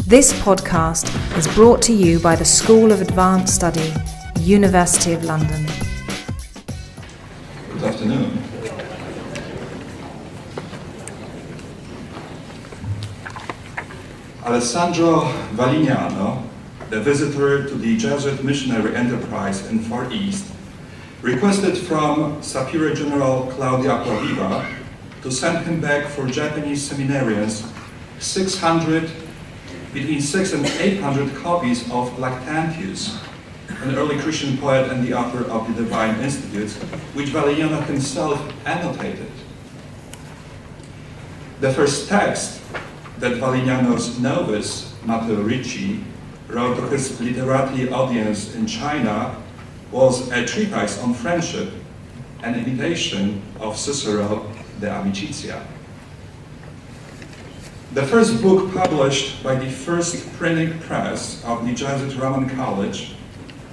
This podcast is brought to you by the School of Advanced Study, University of London. Good afternoon. Alessandro Valignano, the visitor to the Jesuit missionary enterprise in Far East, requested from Superior General Claudia Aquaviva to send him back for Japanese seminarians between 600 and 800 copies of Lactantius, an early Christian poet and the author of the Divine Institutes, which Valignano himself annotated. The first text that Valignano's novice, Matteo Ricci, wrote to his literati audience in China was a treatise on friendship, an imitation of Cicero de Amicizia. The first book published by the first printing press of the Jesuit Roman College,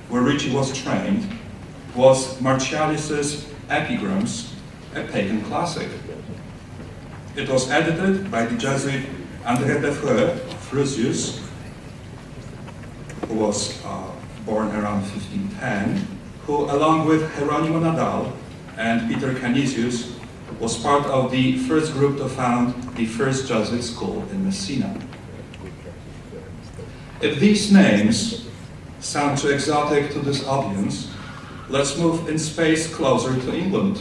where Ricci was trained, was Martialis's Epigrams, a pagan classic. It was edited by the Jesuit André de Freusius, who was born around 1510, who, along with Hieronimo Nadal and Peter Canisius, was part of the first group to found the first Jesuit school in Messina. If these names sound too exotic to this audience, let's move in space closer to England.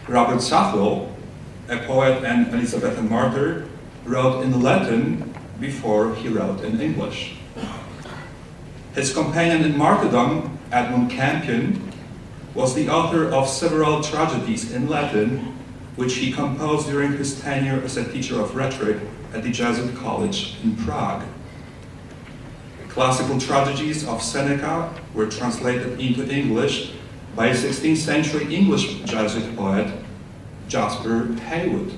Robert Southwell, a poet and Elizabethan martyr, wrote in Latin before he wrote in English. His companion in martyrdom, Edmund Campion, was the author of several tragedies in Latin, which he composed during his tenure as a teacher of rhetoric at the Jesuit College in Prague. Classical tragedies of Seneca were translated into English by a 16th century English Jesuit poet, Jasper Heywood.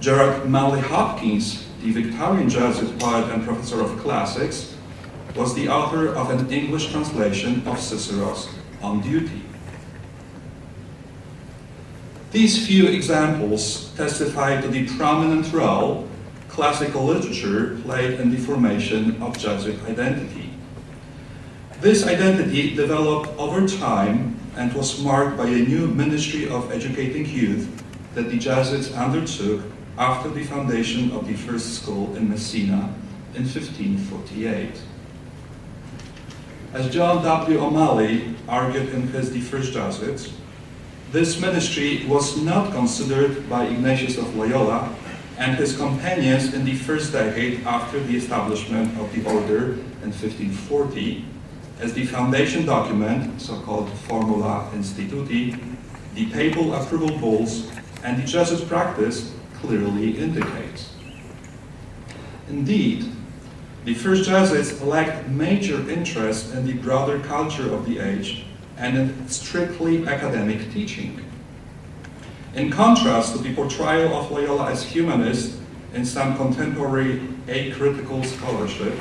Gerard Manley Hopkins, the Victorian Jesuit poet and professor of classics, was the author of an English translation of Cicero's On Duty. These few examples testify to the prominent role classical literature played in the formation of Jesuit identity. This identity developed over time and was marked by a new ministry of educating youth that the Jesuits undertook after the foundation of the first school in Messina in 1548. As John W. O'Malley argued in his The First Jesuits, this ministry was not considered by Ignatius of Loyola and his companions in the first decade after the establishment of the order in 1540 as the foundation document, so-called Formula Instituti, the papal approval bulls, and the Jesuit practice clearly indicates. Indeed, the first Jesuits lacked major interest in the broader culture of the age and in strictly academic teaching. In contrast to the portrayal of Loyola as humanist in some contemporary acritical scholarship,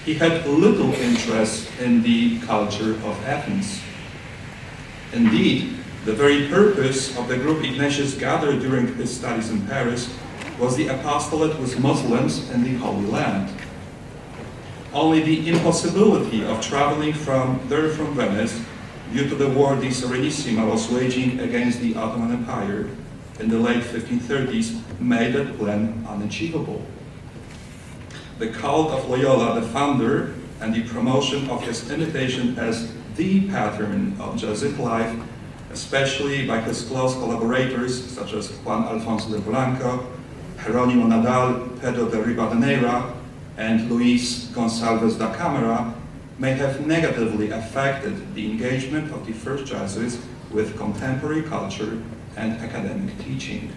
he had little interest in the culture of Athens. Indeed, the very purpose of the group Ignatius gathered during his studies in Paris was the apostolate with Muslims in the Holy Land. Only the impossibility of traveling from Venice due to the war the Serenissima was waging against the Ottoman Empire in the late 1530s made that plan unachievable. The cult of Loyola, the founder, and the promotion of his imitation as the pattern of Jesuit life, especially by his close collaborators such as Juan Alfonso de Polanco, Hieronimo Nadal, Pedro de Ribadeneira, and Luis Gonçalves da Câmara, may have negatively affected the engagement of the first Jesuits with contemporary culture and academic teaching.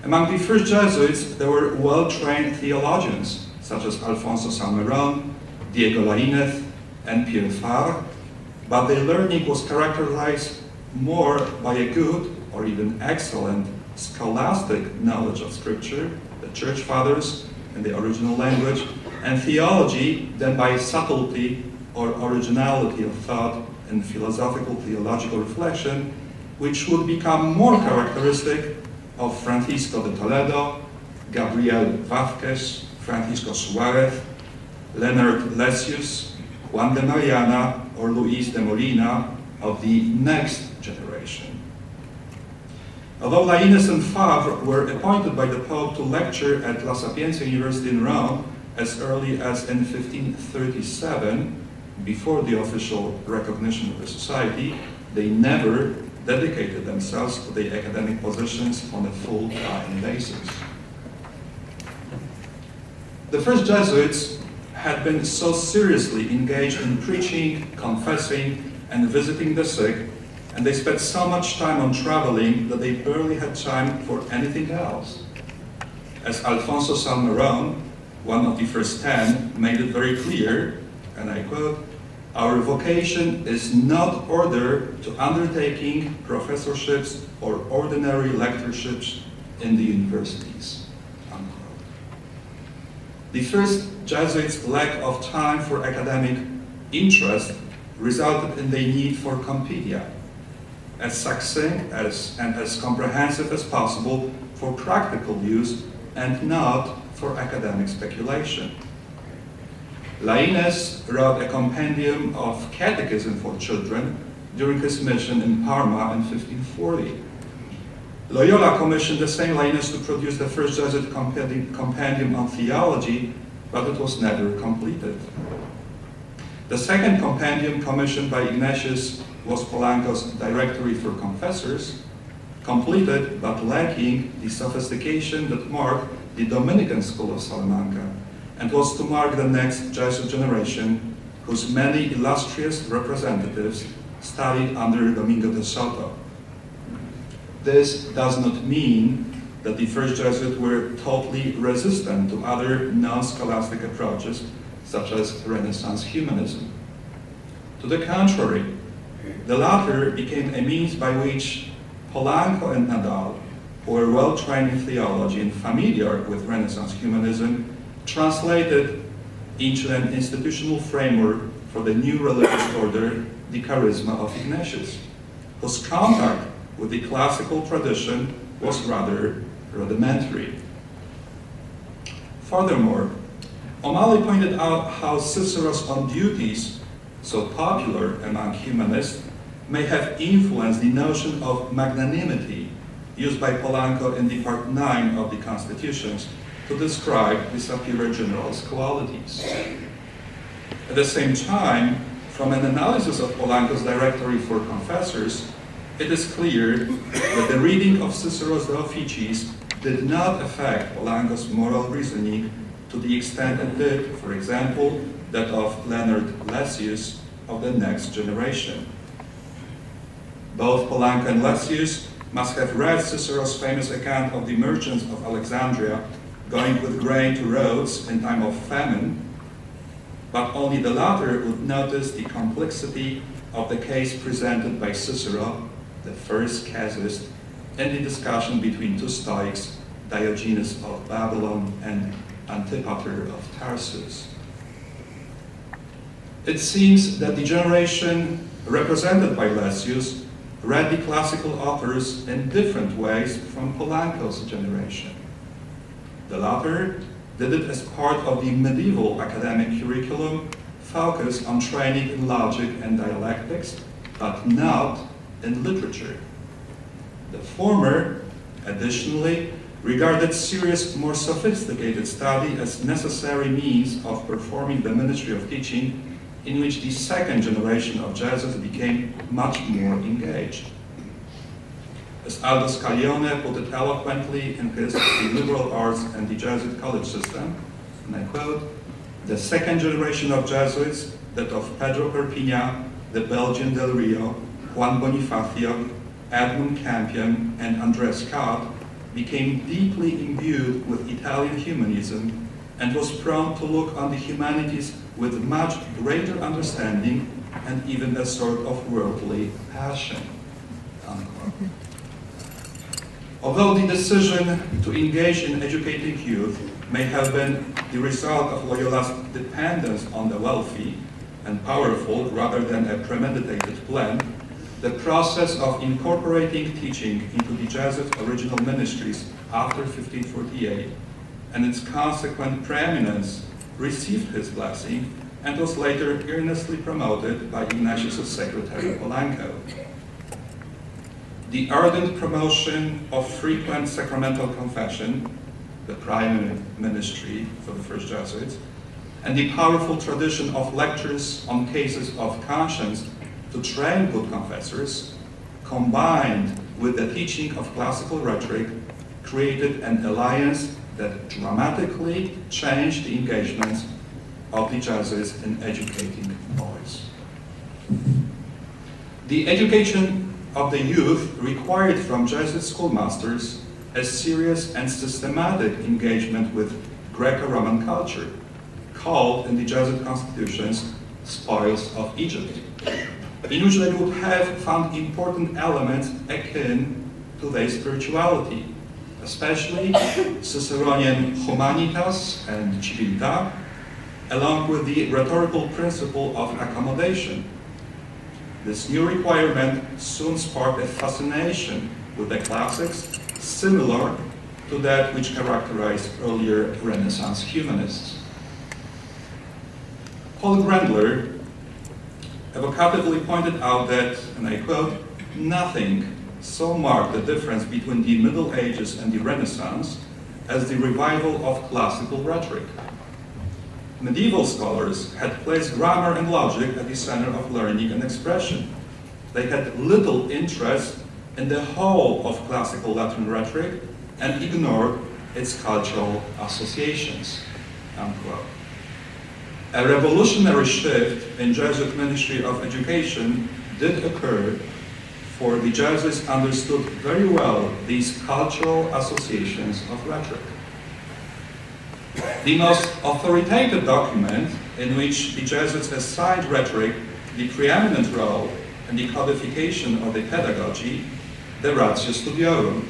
Among the first Jesuits, there were well-trained theologians such as Alfonso Salmerón, Diego Laínez, and Pierre Fabre, but their learning was characterized more by a good or even excellent scholastic knowledge of Scripture, the Church Fathers in the original language, and theology than by subtlety or originality of thought and philosophical theological reflection which would become more characteristic of Francisco de Toledo, Gabriel Vázquez, Francisco Suárez, Leonard Lessius, Juan de Mariana, or Luis de Molina of the next generation. Although Laínez and Favre were appointed by the Pope to lecture at La Sapienza University in Rome as early as in 1537, before the official recognition of the society, they never dedicated themselves to their academic positions on a full-time basis. The first Jesuits had been so seriously engaged in preaching, confessing, and visiting the sick, and they spent so much time on traveling that they barely had time for anything else. As Alfonso Salmerón, one of the first 10, made it very clear, and I quote, "Our vocation is not ordered to undertaking professorships or ordinary lectureships in the universities." Unquote. The first Jesuits' lack of time for academic interest resulted in their need for compedia, as succinct and as comprehensive as possible for practical use and not for academic speculation. Laínez wrote a compendium of catechism for children during his mission in Parma in 1540. Loyola commissioned the same Laínez to produce the first Jesuit compendium on theology, but it was never completed. The second compendium commissioned by Ignatius was Polanco's Directory for Confessors, completed but lacking the sophistication that marked the Dominican school of Salamanca, and was to mark the next Jesuit generation, whose many illustrious representatives studied under Domingo de Soto. This does not mean that the first Jesuits were totally resistant to other non-scholastic approaches, such as Renaissance humanism. To the contrary, the latter became a means by which Polanco and Nadal, who were well trained in theology and familiar with Renaissance humanism, translated into an institutional framework for the new religious order, the charisma of Ignatius, whose contact with the classical tradition was rather rudimentary. Furthermore, O'Malley pointed out how Cicero's On Duties, so popular among humanists, may have influenced the notion of magnanimity used by Polanco in the Part 9 of the Constitutions to describe the superior general's qualities. At the same time, from an analysis of Polanco's Directory for Confessors, it is clear that the reading of Cicero's De Officiis did not affect Polanco's moral reasoning to the extent it did, for example, that of Leonard Lessius of the next generation. Both Polanco and Lessius must have read Cicero's famous account of the merchants of Alexandria going with grain to Rhodes in time of famine, but only the latter would notice the complexity of the case presented by Cicero, the first casuist, in the discussion between two Stoics, Diogenes of Babylon and Antipater of Tarsus. It seems that the generation represented by Lessius read the classical authors in different ways from Polanco's generation. The latter did it as part of the medieval academic curriculum focused on training in logic and dialectics, but not in literature. The former, additionally, regarded serious, more sophisticated study as necessary means of performing the ministry of teaching, in which the second generation of Jesuits became much more engaged. As Aldo Scaglione put it eloquently in his The Liberal Arts and the Jesuit College System, and I quote, "The second generation of Jesuits, that of Pedro Perpignan, the Belgian Del Rio, Juan Bonifacio, Edmund Campion, and André Scott, became deeply imbued with Italian humanism and was prone to look on the humanities with much greater understanding and even a sort of worldly passion." Unquote. Although the decision to engage in educating youth may have been the result of Loyola's dependence on the wealthy and powerful rather than a premeditated plan, the process of incorporating teaching into the Jesuit original ministries after 1548 and its consequent preeminence received his blessing and was later earnestly promoted by Ignatius' secretary Polanco. The ardent promotion of frequent sacramental confession, the primary ministry for the first Jesuits, and the powerful tradition of lectures on cases of conscience to train good confessors, combined with the teaching of classical rhetoric, created an alliance that dramatically changed the engagements of the Jesuits in educating boys. The education of the youth required from Jesuit schoolmasters a serious and systematic engagement with Greco-Roman culture, called in the Jesuit constitutions spoils of Egypt, in which they would have found important elements akin to their spirituality, especially Ciceronian humanitas and civiltà, along with the rhetorical principle of accommodation. This new requirement soon sparked a fascination with the classics, similar to that which characterized earlier Renaissance humanists. Paul Grandler evocatively pointed out that, and I quote, "Nothing so marked the difference between the Middle Ages and the Renaissance as the revival of classical rhetoric. Medieval scholars had placed grammar and logic at the center of learning and expression. They had little interest in the whole of classical Latin rhetoric and ignored its cultural associations." Unquote. A revolutionary shift in Jesuit ministry of education did occur, for the Jesuits understood very well these cultural associations of rhetoric. The most authoritative document in which the Jesuits assigned rhetoric the preeminent role in the codification of the pedagogy, the Ratio Studiorum,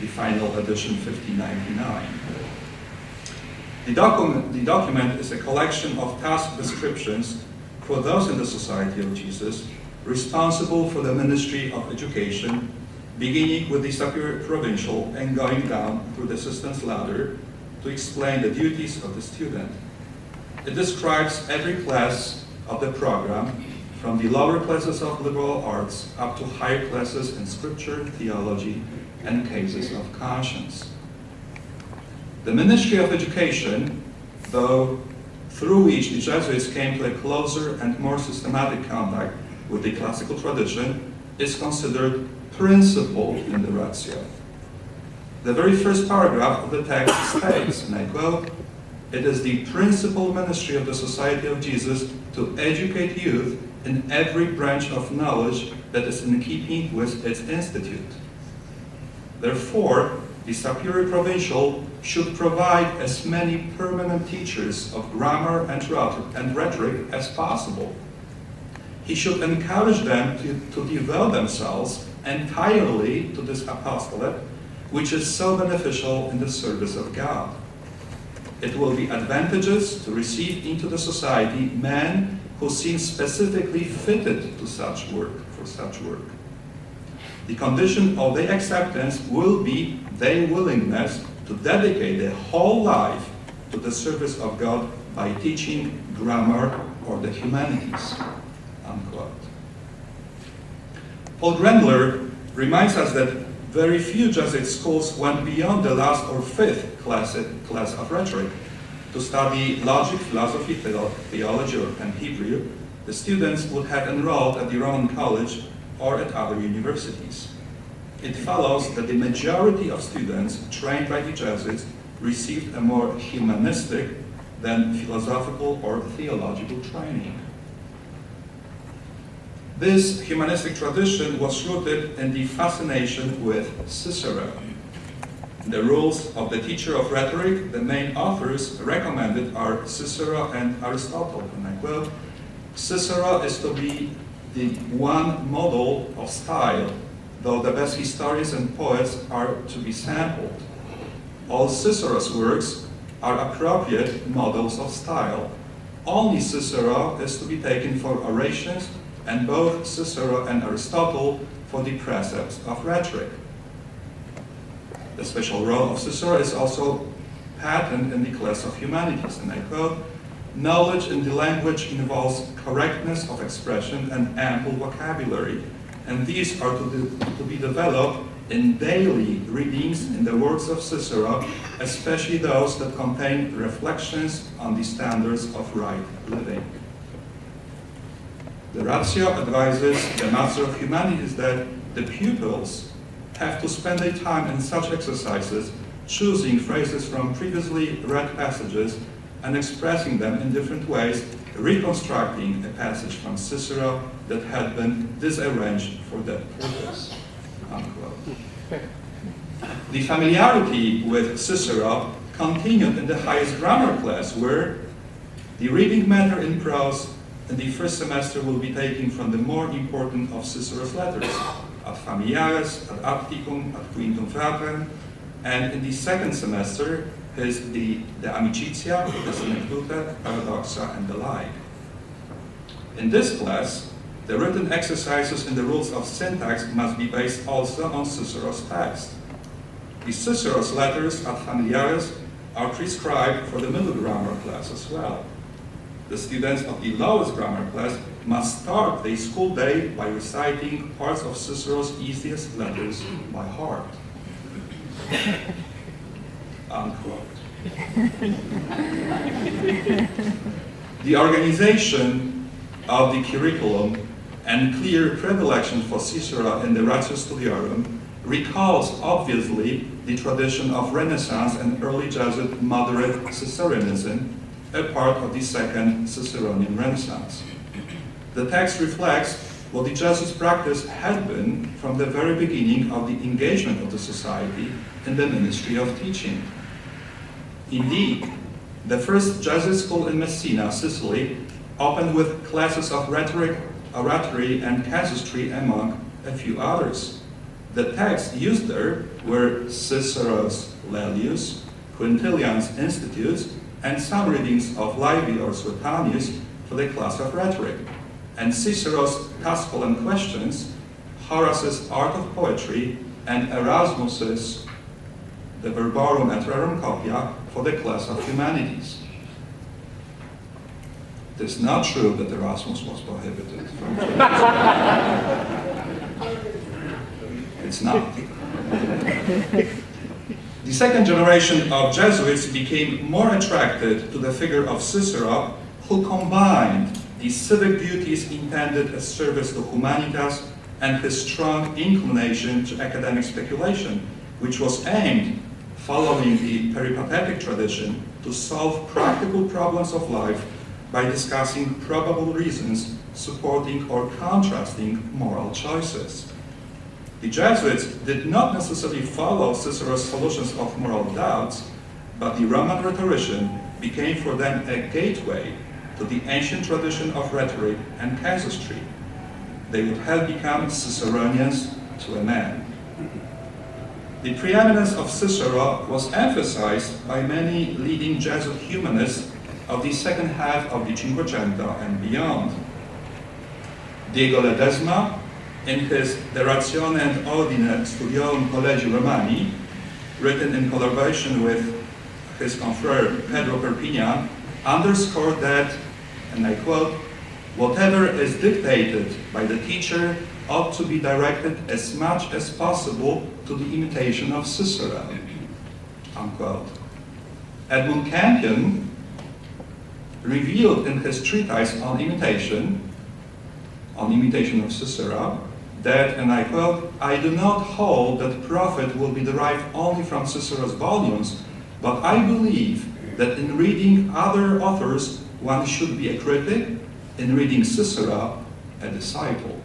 the final edition 1599. The document is a collection of task descriptions for those in the Society of Jesus responsible for the ministry of education, beginning with the superior provincial and going down through the assistant's ladder to explain the duties of the student. It describes every class of the program, from the lower classes of liberal arts up to higher classes in scripture, theology, and cases of conscience. The ministry of education, though through which the Jesuits came to a closer and more systematic contact with the classical tradition, is considered principal in the Ratio. The very first paragraph of the text states, and I quote, "It is the principal ministry of the Society of Jesus to educate youth in every branch of knowledge that is in keeping with its institute. Therefore, the superior provincial should provide as many permanent teachers of grammar and rhetoric as possible. He should encourage them to devote themselves entirely to this apostolate, which is so beneficial in the service of God. It will be advantageous to receive into the society men who seem specifically fitted to such work, for such work. The condition of their acceptance will be their willingness to dedicate their whole life to the service of God by teaching grammar or the humanities." Unquote. Paul Grandler reminds us that very few Jesuit schools went beyond the last or fifth class of rhetoric. To study logic, philosophy, theology, and Hebrew, the students would have enrolled at the Roman College or at other universities. It follows that the majority of students trained by the Jesuits received a more humanistic than philosophical or theological training. This humanistic tradition was rooted in the fascination with Cicero. In the rules of the teacher of rhetoric, the main authors recommended are Cicero and Aristotle, and I quote, "Cicero is to be the one model of style, though the best historians and poets are to be sampled. All Cicero's works are appropriate models of style. Only Cicero is to be taken for orations and both Cicero and Aristotle for the precepts of rhetoric. The special role of Cicero is also patent in the class of humanities, and I quote, "Knowledge in the language involves correctness of expression and ample vocabulary, and these are to be developed in daily readings in the works of Cicero, especially those that contain reflections on the standards of right living." The Ratio advises the Master of Humanities that the pupils have to spend their time in such exercises, choosing phrases from previously read passages and expressing them in different ways, reconstructing a passage from Cicero that had been disarranged for that purpose. Unquote. The familiarity with Cicero continued in the highest grammar class, where the reading matter in prose in the first semester will be taken from the more important of Cicero's letters, ad familiares, ad apticum, ad quintum fratrem, and in the second semester is the Amicitia, the Synecdoche, Paradoxa, and the like. In this class, the written exercises in the rules of syntax must be based also on Cicero's text. The Cicero's letters ad familiares are prescribed for the middle grammar class as well. The students of the lowest grammar class must start their school day by reciting parts of Cicero's easiest letters by heart. Unquote. The organization of the curriculum and clear predilection for Cicero in the Ratio Studiorum recalls obviously the tradition of Renaissance and early Jesuit moderate Ciceronianism, a part of the second Ciceronian Renaissance. The text reflects what the Jesuits' practice had been from the very beginning of the engagement of the society in the ministry of teaching. Indeed, the first Jesuit school in Messina, Sicily, opened with classes of rhetoric, oratory, and casuistry, among a few others. The texts used there were Cicero's Laelius, Quintilian's Institutes, and some readings of Livy or Suetonius for the class of rhetoric, and Cicero's Tusculan Questions, Horace's Art of Poetry, and Erasmus's De Verborum et Rerum Copia for the class of humanities. It is not true that Erasmus was prohibited from It's not. The second generation of Jesuits became more attracted to the figure of Cicero, who combined the civic duties intended as service to humanitas and his strong inclination to academic speculation, which was aimed, following the peripatetic tradition, to solve practical problems of life by discussing probable reasons supporting or contrasting moral choices. The Jesuits did not necessarily follow Cicero's solutions of moral doubts, but the Roman rhetorician became for them a gateway to the ancient tradition of rhetoric and casuistry. They would have become Ciceronians to a man. The preeminence of Cicero was emphasized by many leading Jesuit humanists of the second half of the Cinquecento and beyond. Diego Ledesma, in his De Ratione and Ordine Studiorum Collegi Romani, written in collaboration with his confrere Pedro Perpignan, underscored that, and I quote, "Whatever is dictated by the teacher ought to be directed as much as possible to the imitation of Cicero," unquote. Edmund Campion revealed in his treatise on imitation of Cicero, that, and I quote, "I do not hold that profit will be derived only from Cicero's volumes, but I believe that in reading other authors one should be a critic, in reading Cicero, a disciple,"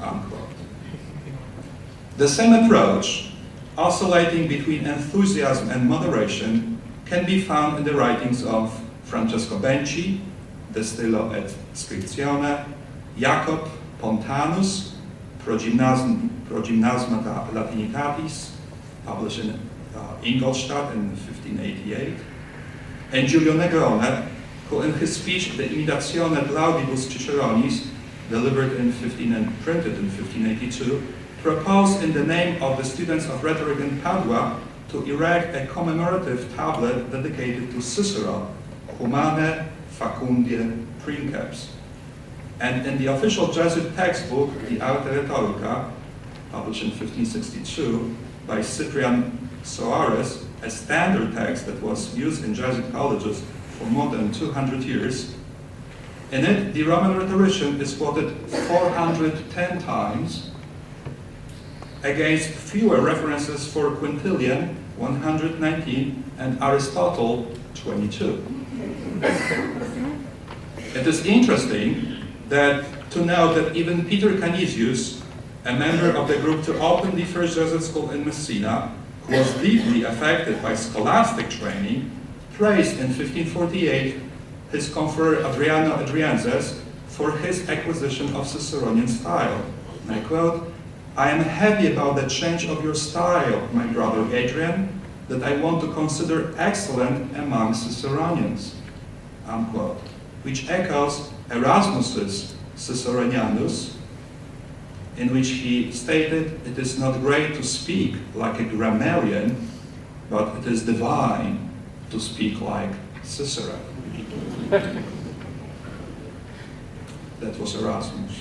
unquote. The same approach, oscillating between enthusiasm and moderation, can be found in the writings of Francesco Benci, De Stylo et Scriptione, Jacob Pontanus, Progymnasmata Latinitatis, published in Ingolstadt in 1588, and Giulio Negrone, who in his speech De Imitatione Laudibus Ciceronis delivered in 15 and printed in 1582, proposed in the name of the students of rhetoric in Padua to erect a commemorative tablet dedicated to Cicero, Humane Facundie Princeps. And in the official Jesuit textbook, the Arte Rhetorica, published in 1562 by Cyprian Soares, a standard text that was used in Jesuit colleges for more than 200 years. In it, the Roman rhetorician is quoted 410 times, against fewer references for Quintilian, 119, and Aristotle, 22. It is interesting to note that even Peter Canisius, a member of the group to open the first Jesuit school in Messina, who was deeply affected by scholastic training, praised in 1548 his conferor Adriano Adrianzes for his acquisition of Ciceronian style. And I quote, "I am happy about the change of your style, my brother Adrian, that I want to consider excellent among Ciceronians," unquote, which echoes Erasmus's Ciceronianus, in which he stated, "It is not great to speak like a grammarian, but it is divine to speak like Cicero." That was Erasmus.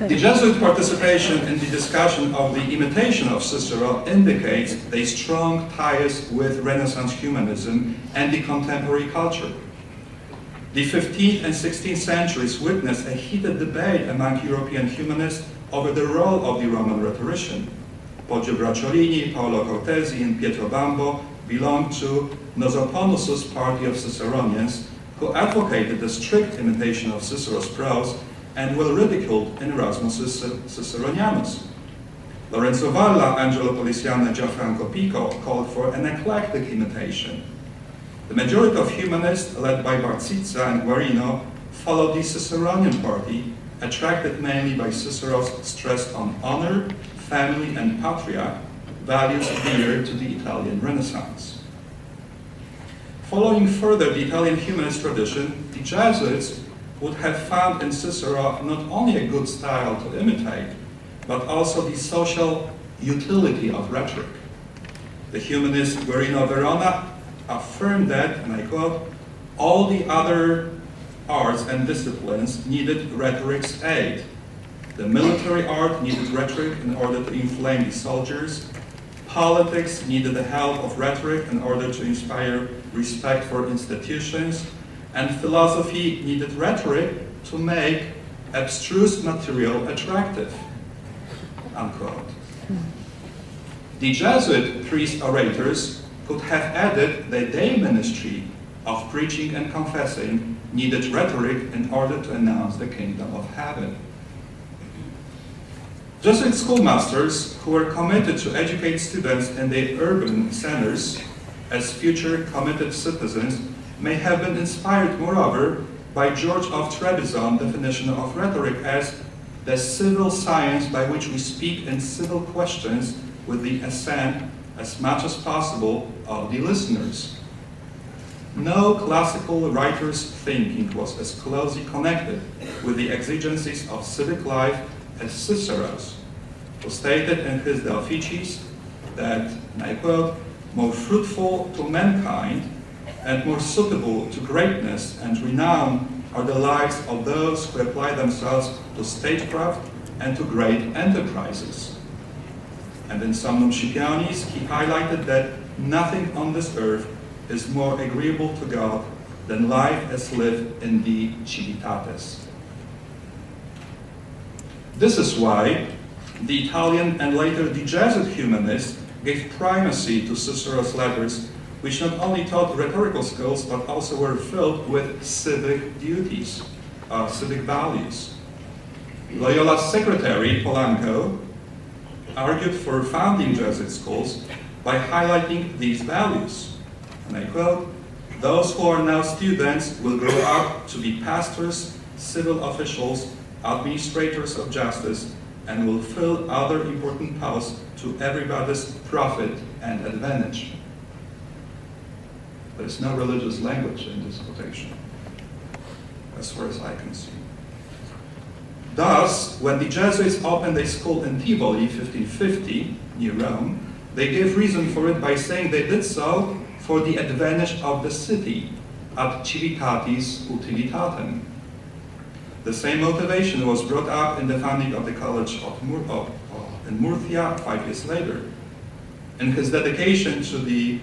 The Jesuit participation in the discussion of the imitation of Cicero indicates their strong ties with Renaissance humanism and the contemporary culture. The 15th and 16th centuries witnessed a heated debate among European humanists over the role of the Roman rhetorician. Poggio Bracciolini, Paolo Cortesi, and Pietro Bambo belonged to Nosoponus's party of Ciceronians, who advocated the strict imitation of Cicero's prose and were ridiculed in Erasmus's Ciceronianus. Lorenzo Valla, Angelo Polisiano, and Gianfranco Pico called for an eclectic imitation. The majority of humanists, led by Barzizza and Guarino, followed the Ciceronian party, attracted mainly by Cicero's stress on honor, family, and patria, values dear to the Italian Renaissance. Following further the Italian humanist tradition, the Jesuits would have found in Cicero not only a good style to imitate, but also the social utility of rhetoric. The humanist Guarino Verona affirmed that, and I quote, "all the other arts and disciplines needed rhetoric's aid. The military art needed rhetoric in order to inflame the soldiers. Politics needed the help of rhetoric in order to inspire respect for institutions. And philosophy needed rhetoric to make abstruse material attractive," unquote. The Jesuit priest orators could have added that their ministry of preaching and confessing needed rhetoric in order to announce the kingdom of heaven. Jesuit schoolmasters who were committed to educate students in their urban centers as future committed citizens may have been inspired, moreover, by George of Trebizond's definition of rhetoric as the civil science by which we speak in civil questions with the assent, as much as possible, of the listeners. No classical writer's thinking was as closely connected with the exigencies of civic life as Cicero's, who stated in his De Officiis that, and I quote, "more fruitful to mankind and more suitable to greatness and renown are the lives of those who apply themselves to statecraft and to great enterprises." And in Somnum Scipionis, he highlighted that nothing on this earth is more agreeable to God than life as lived in the civitates. This is why the Italian and later the Jesuit humanists gave primacy to Cicero's letters, which not only taught rhetorical skills, but also were filled with civic duties, civic values. Loyola's secretary, Polanco, argued for founding Jesuit schools by highlighting these values. And I quote, "those who are now students will grow up to be pastors, civil officials, administrators of justice, and will fill other important posts to everybody's profit and advantage." There's no religious language in this quotation, as far as I can see. Thus, when the Jesuits opened a school in Tivoli, 1550, near Rome, they gave reason for it by saying they did so for the advantage of the city, ad civitatis utilitatem. The same motivation was brought up in the founding of the College in Murcia 5 years later. In his dedication to the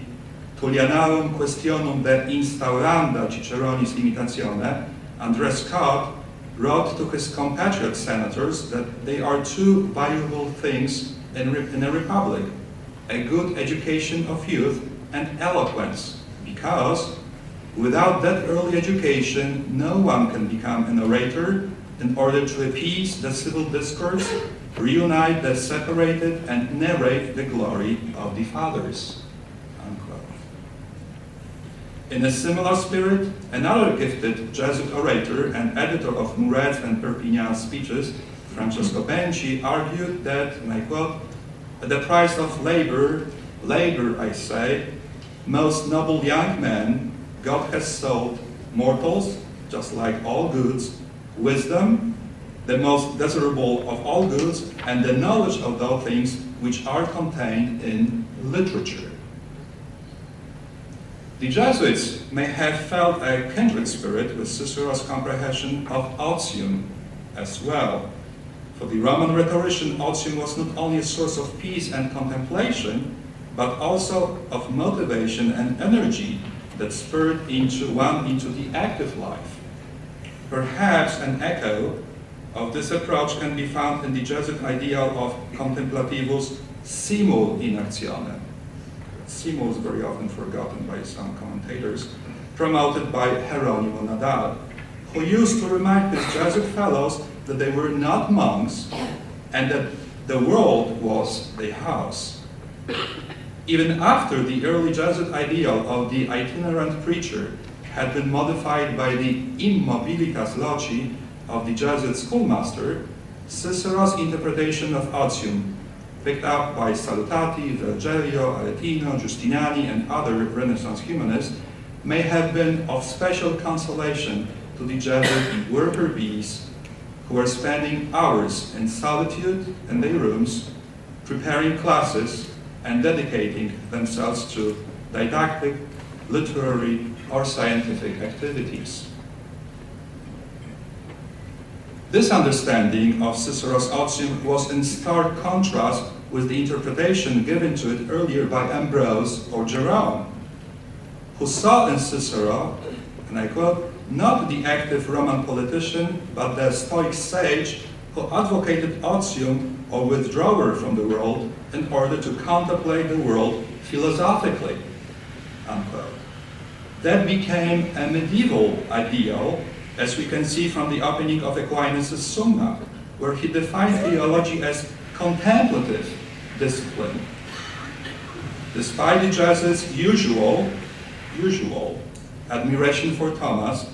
Tullianarum Questionum de Instauranda Ciceronis Limitatione, André Scott wrote to his compatriot senators that they are two valuable things in a republic: a good education of youth and eloquence, because without that early education, no one can become an orator in order to appease the civil discourse, reunite the separated, and narrate the glory of the fathers. Unquote. In a similar spirit, another gifted Jesuit orator and editor of Muret's and Perpignan's speeches, Francesco Benci, argued that, and I quote, "At the price of labor, I say, most noble young men, God has sold mortals, just like all goods, wisdom, the most desirable of all goods, and the knowledge of those things which are contained in literature." The Jesuits may have felt a kindred spirit with Cicero's comprehension of otium as well. For the Roman rhetorician, otium was not only a source of peace and contemplation, but also of motivation and energy that spurred one into the active life. Perhaps an echo of this approach can be found in the Jesuit ideal of contemplativus simul in actione. Simul is very often forgotten by some commentators, promoted by Hieronimo Nadal, who used to remind his Jesuit fellows that they were not monks and that the world was their house. Even after the early Jesuit ideal of the itinerant preacher had been modified by the immobilitas loci of the Jesuit schoolmaster, Cicero's interpretation of otium, picked up by Salutati, Virgilio, Aretino, Giustiniani, and other Renaissance humanists, may have been of special consolation to the Jesuit worker bees who were spending hours in solitude in their rooms, preparing classes and dedicating themselves to didactic, literary, or scientific activities. This understanding of Cicero's otium was in stark contrast with the interpretation given to it earlier by Ambrose or Jerome, who saw in Cicero, and I quote, not the active Roman politician, but the Stoic sage who advocated otium or withdrawal from the world in order to contemplate the world philosophically, unquote. That became a medieval ideal, as we can see from the opening of Aquinas' Summa, where he defined theology as contemplative discipline. Despite the Jesuits' usual admiration for Thomas,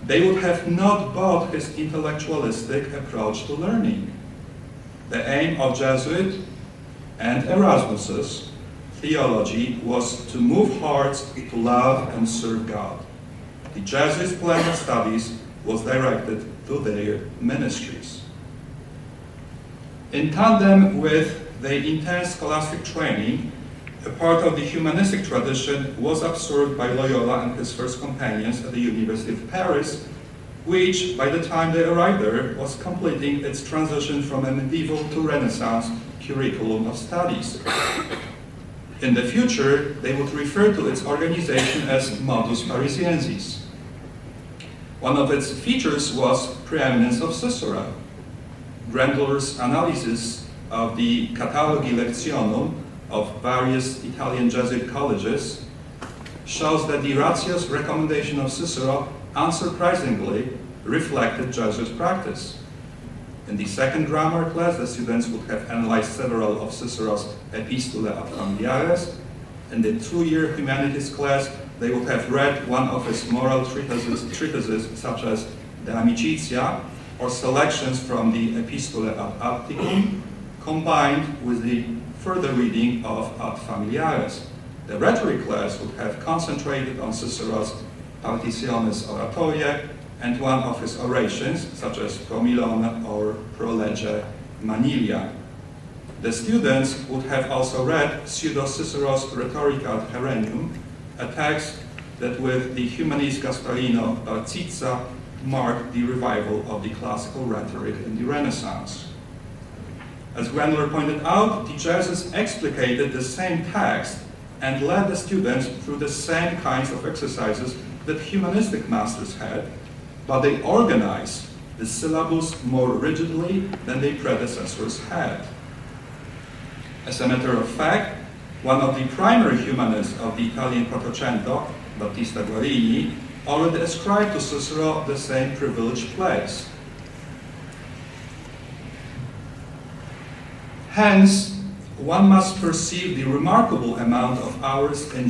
they would have not bought his intellectualistic approach to learning. The aim of Jesuit and Erasmus's theology was to move hearts to love and serve God. The Jesuits' plan of studies was directed to their ministries. In tandem with the intense scholastic training, a part of the humanistic tradition was absorbed by Loyola and his first companions at the University of Paris, which, by the time they arrived there, was completing its transition from a medieval to Renaissance curriculum of studies. In the future, they would refer to its organization as modus parisiensis. One of its features was preeminence of Cicero. Grandler's analysis of the Catalogi Lectionum of various Italian Jesuit colleges shows that the Ratio's recommendation of Cicero unsurprisingly reflected Jesuit practice. In the second grammar class, the students would have analyzed several of Cicero's epistulae ad familiares. In the 2-year humanities class, they would have read one of his moral treatises such as De Amicitia, or selections from the Epistulae ad Atticum, combined with the further reading of Ad Familiares. The rhetoric class would have concentrated on Cicero's Partitiones Oratorie and one of his orations, such as Pro Milone or Pro Lege Manilia. The students would have also read Pseudo-Cicero's Rhetorica ad Herennium, a text that with the Humanis Gasparino Barcizza marked the revival of the classical rhetoric in the Renaissance. As Grandler pointed out, the Jesuits explicated the same text and led the students through the same kinds of exercises that humanistic masters had, but they organized the syllabus more rigidly than their predecessors had. As a matter of fact, one of the primary humanists of the Italian Quattrocento, Battista Guarini, already ascribed to Cicero the same privileged place. Hence, one must perceive the remarkable amount of hours the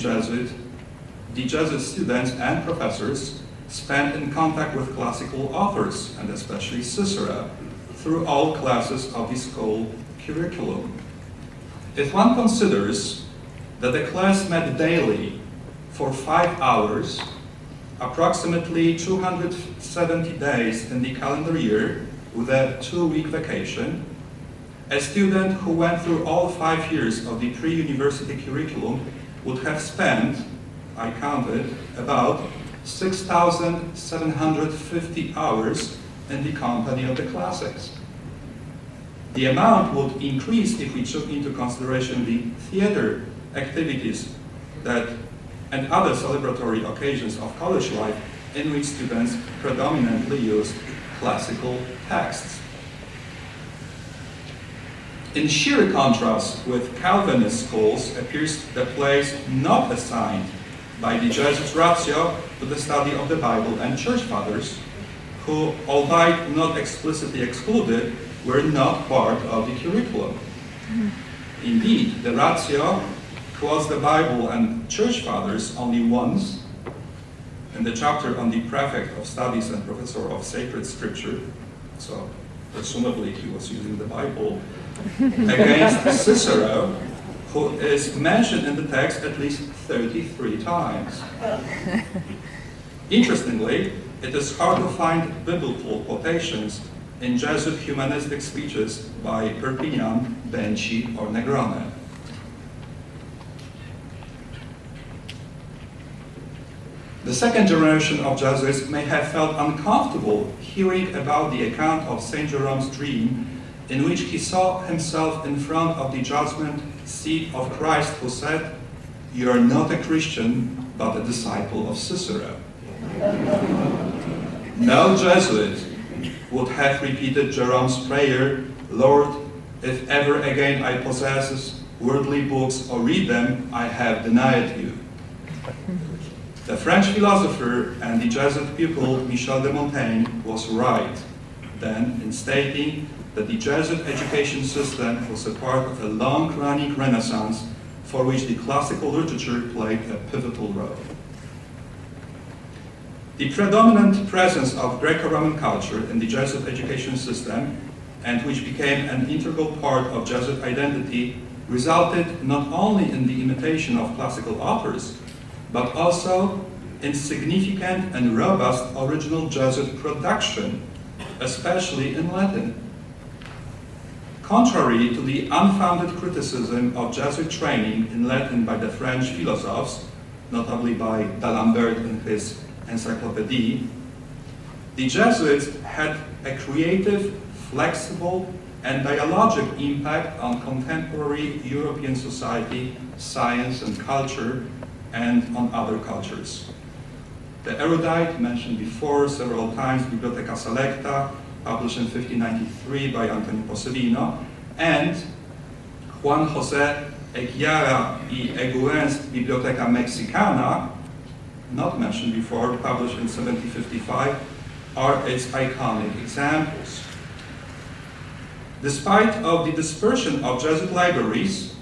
Jesuit students and professors spent in contact with classical authors, and especially Cicero, through all classes of the school curriculum. If one considers that the class met daily for 5 hours, approximately 270 days in the calendar year with a 2-week vacation, a student who went through all 5 years of the pre-university curriculum would have spent, I counted, about 6,750 hours in the company of the classics. The amount would increase if we took into consideration the theater activities and other celebratory occasions of college life in which students predominantly used classical texts. In sheer contrast with Calvinist schools appears the place not assigned by the Jesuits ratio to the study of the Bible and church fathers, who, albeit not explicitly excluded, were not part of the curriculum. Indeed, the ratio quotes the Bible and church fathers only once in the chapter on the prefect of studies and professor of sacred scripture, so presumably he was using the Bible, against Cicero, who is mentioned in the text at least 33 times. Interestingly, it is hard to find biblical quotations in Jesuit humanistic speeches by Perpignan, Benci, or Negrone. The second generation of Jesuits may have felt uncomfortable hearing about the account of St. Jerome's dream, in which he saw himself in front of the judgment seat of Christ, who said, "You are not a Christian, but a disciple of Cicero." No Jesuit would have repeated Jerome's prayer, "Lord, if ever again I possess worldly books or read them, I have denied you." The French philosopher and the Jesuit pupil Michel de Montaigne was right then in stating that the Jesuit education system was a part of a long-running renaissance for which the classical literature played a pivotal role. The predominant presence of Greco-Roman culture in the Jesuit education system, and which became an integral part of Jesuit identity, resulted not only in the imitation of classical authors, but also in significant and robust original Jesuit production, especially in Latin. Contrary to the unfounded criticism of Jesuit training in Latin by the French philosophers, notably by D'Alembert in his Encyclopédie, the Jesuits had a creative, flexible, and dialogic impact on contemporary European society, science, and culture, and on other cultures. The erudite, mentioned before several times, Bibliotheca Selecta, published in 1593 by Antonio Posselino, and Juan José Eguiara y Eguren's Bibliotheca Mexicana, not mentioned before, published in 1755, are its iconic examples. Despite of the dispersion of Jesuit libraries,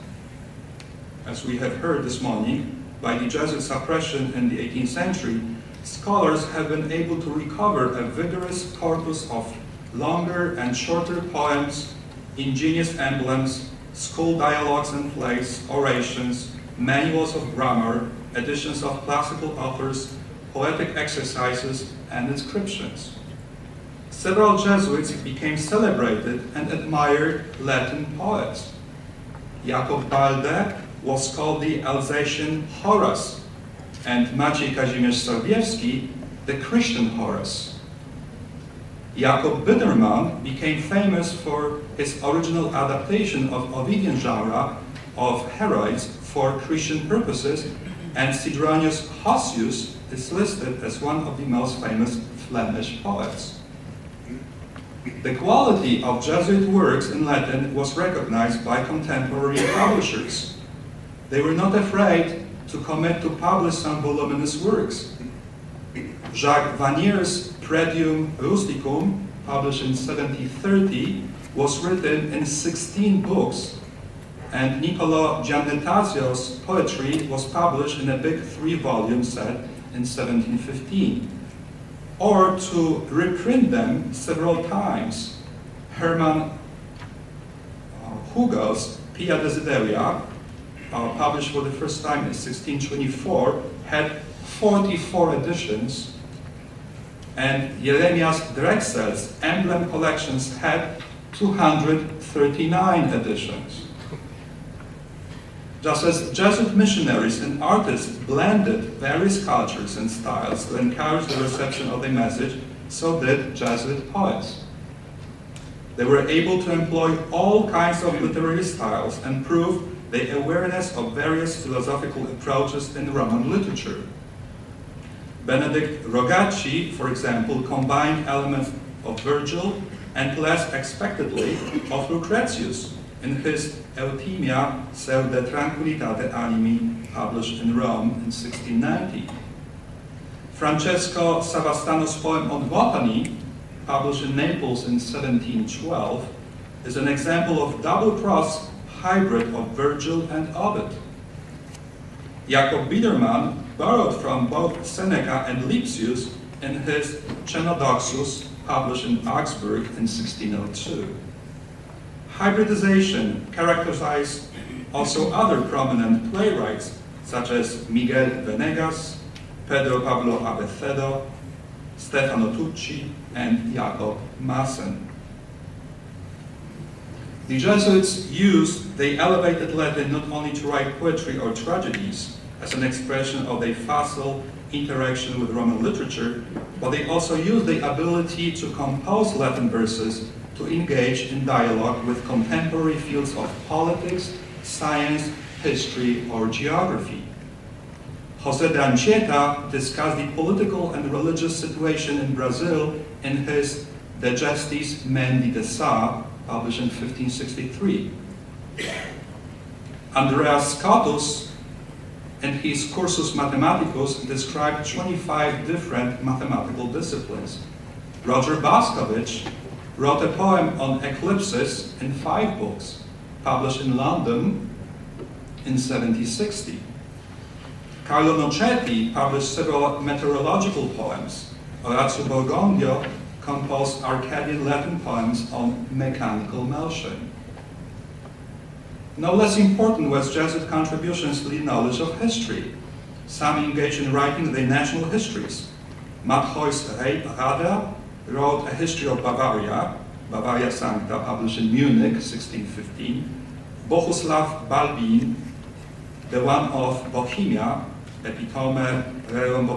as we have heard this morning, by the Jesuit suppression in the 18th century, scholars have been able to recover a vigorous corpus of longer and shorter poems, ingenious emblems, school dialogues and plays, orations, manuals of grammar, editions of classical authors, poetic exercises, and inscriptions. Several Jesuits became celebrated and admired Latin poets. Jakob Balde was called the Alsatian Horace, and Maciej Kazimierz Sobiewski the Christian Horace. Jakob Biedermann became famous for his original adaptation of Ovidian genre of Heroides for Christian purposes, and Sidronius Hosius is listed as one of the most famous Flemish poets. The quality of Jesuit works in Latin was recognized by contemporary publishers. They were not afraid to commit to publish some voluminous works. Jacques Vanier's Predium Rusticum, published in 1730, was written in 16 books, and Niccolò Giannetasio's poetry was published in a big 3-volume set in 1715. Or to reprint them several times. Hermann Hugo's Pia Desideria, published for the first time in 1624, had 44 editions, and Jeremias Drexel's Emblem collections had 239 editions. Just as Jesuit missionaries and artists blended various cultures and styles to encourage the reception of their message, so did Jesuit poets. They were able to employ all kinds of literary styles and prove their awareness of various philosophical approaches in Roman literature. Benedict Rogacci, for example, combined elements of Virgil and, less expectedly, of Lucretius in his Euthymia seu de tranquillitate animi, published in Rome in 1690. Francesco Savastano's poem on botany, published in Naples in 1712, is an example of double-cross hybrid of Virgil and Ovid. Jakob Biedermann borrowed from both Seneca and Lipsius in his Cenodoxus, published in Augsburg in 1602. Hybridization characterized also other prominent playwrights, such as Miguel Venegas, Pedro Pablo Abecedo, Stefano Tucci, and Jacob Maassen. The Jesuits used the elevated Latin not only to write poetry or tragedies as an expression of their facile interaction with Roman literature, but they also used the ability to compose Latin verses to engage in dialogue with contemporary fields of politics, science, history, or geography. José de Anchieta discussed the political and religious situation in Brazil in his De Gestis Mendi de Sá, published in 1563. Andreas Scotus, in his Cursus Mathematicus, described 25 different mathematical disciplines. Roger Boscovich wrote a poem on eclipses in 5 books, published in London in 1760. Carlo Nocetti published several meteorological poems. Orazio Borgondio composed Arcadian Latin poems on mechanical motion. No less important was Jesuit contributions to the knowledge of history. Some engaged in writing their national histories. Matthäus Rader wrote a history of Bavaria, Bavaria Sancta, published in Munich, 1615. Bohuslav Balbin, the one of Bohemia, Epitome Rerum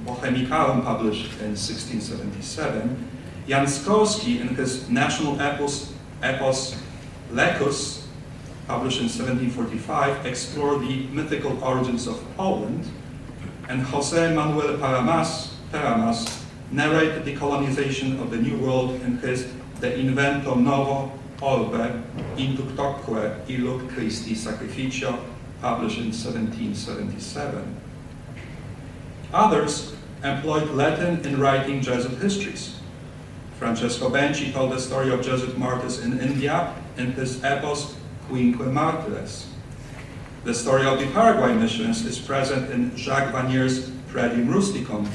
Bohemicarum, published in 1677. Jan Skorski, in his national epos Lecus, published in 1745, explored the mythical origins of Poland. And José Manuel Paramas narrated the colonization of the New World in his De Invento Novo Orbe Inductoque Illud Christi Sacrificio, published in 1777. Others employed Latin in writing Jesuit histories. Francesco Benci told the story of Jesuit martyrs in India in his epos Quinque Martyres. The story of the Paraguay missions is present in Jacques Vanier's Predium Rusticum,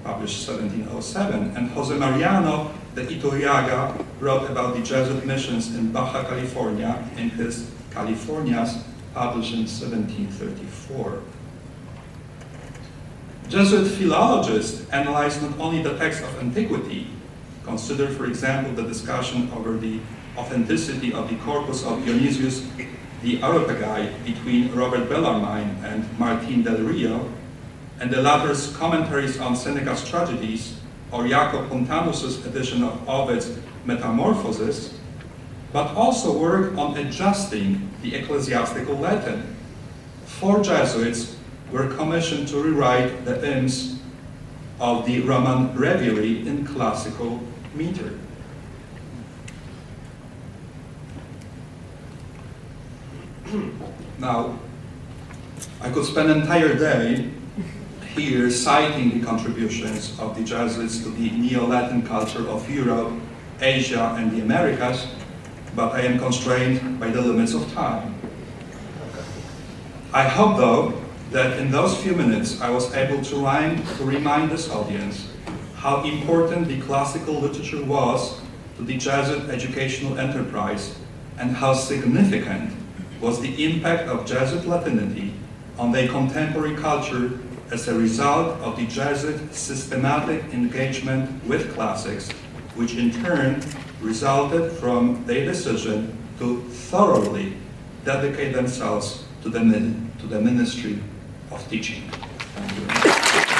published 1707, and Jose Mariano de Iturriaga wrote about the Jesuit missions in Baja California in his Californias published in 1734. Jesuit philologists analyzed not only the text of antiquity, consider, for example, the discussion over the authenticity of the corpus of Dionysius the Areopagite between Robert Bellarmine and Martin del Rio, and the latter's commentaries on Seneca's tragedies, or Jacob Pontanus's edition of Ovid's Metamorphoses, but also work on adjusting the ecclesiastical Latin. 4 Jesuits were commissioned to rewrite the hymns of the Roman Breviary in classical meter. Now, I could spend an entire day here citing the contributions of the Jesuits to the Neo-Latin culture of Europe, Asia, and the Americas, but I am constrained by the limits of time. I hope, though, that in those few minutes I was able to remind this audience how important the classical literature was to the Jesuit educational enterprise and how significant was the impact of Jesuit Latinity on their contemporary culture as a result of the Jesuit systematic engagement with classics, which in turn resulted from their decision to thoroughly dedicate themselves to the ministry of teaching. Thank you.